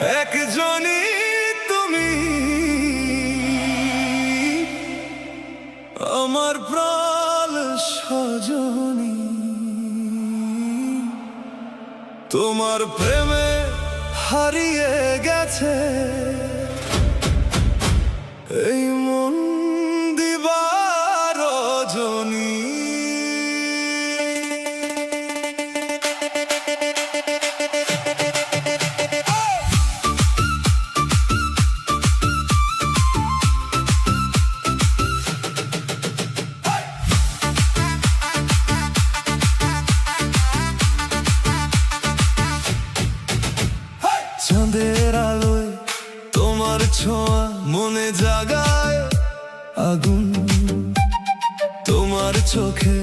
একজনই তুমি আমার প্রাণ সজনী, তোমার প্রেমে হারিয়ে গেছে এই মন দিবার রজনী। চাঁদের আলোয় তোমার ছোঁয়া মনে জাগায় আগুন, তোমার চোখে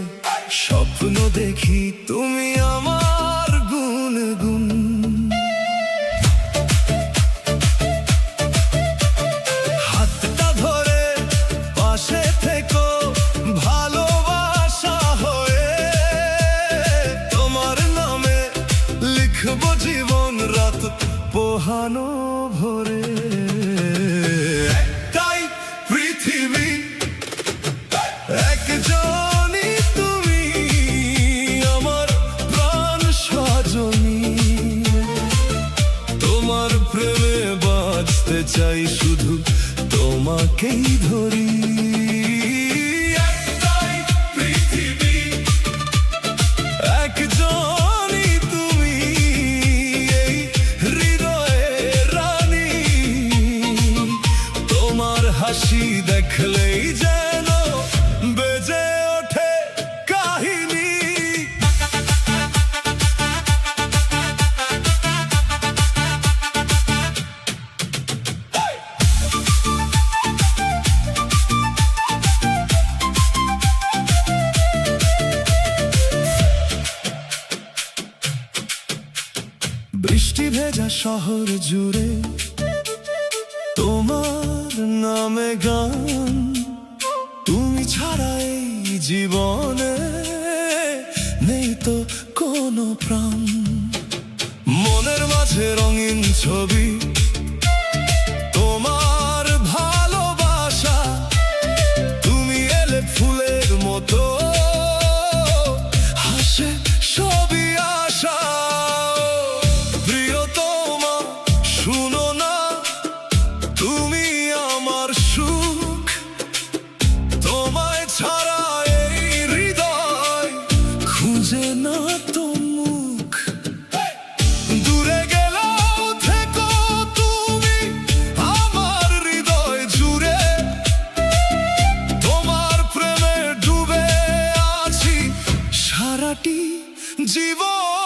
স্বপ্ন দেখি তুমি আমার গুনগুন। হাতটা ধরে পাশে থেকো ভালোবাসা হয়ে, তোমার নামে লিখবো জীবন রাত পোহানো ভরে। একটাই পৃথিবী, একজনই তুমি আমার প্রাণ সজনী, তোমার প্রেমে বাঁচতে চাই শুধু তোমাকেই ধরি। একটাই পৃথিবী, একজনই তুমি এই হৃদয়ের রানী, তোমার হাসি দেখলেই যেন বেজে ওঠে কাহিনী। বৃষ্টি ভেজা শহর জুড়ে তোমার নামে গান, তুমি ছাড়া এই জীবনে নেই তো কোনো প্রাণ। মনের মাঝে রঙিন ছবি তোমার ভালোবাসা, তুমি এলে ফুলের মতো হাসে সবই আশা। প্রিয়তমা শুনো না, তুমি আমার সুখ, তোমায় ছাড়া এই হৃদয় খুঁজে না তো মুখ। দূরে গেলেও থেকো তুমি আমার হৃদয় জুড়ে, তোমার প্রেমে ডুবে আছি সারাটি জীবন।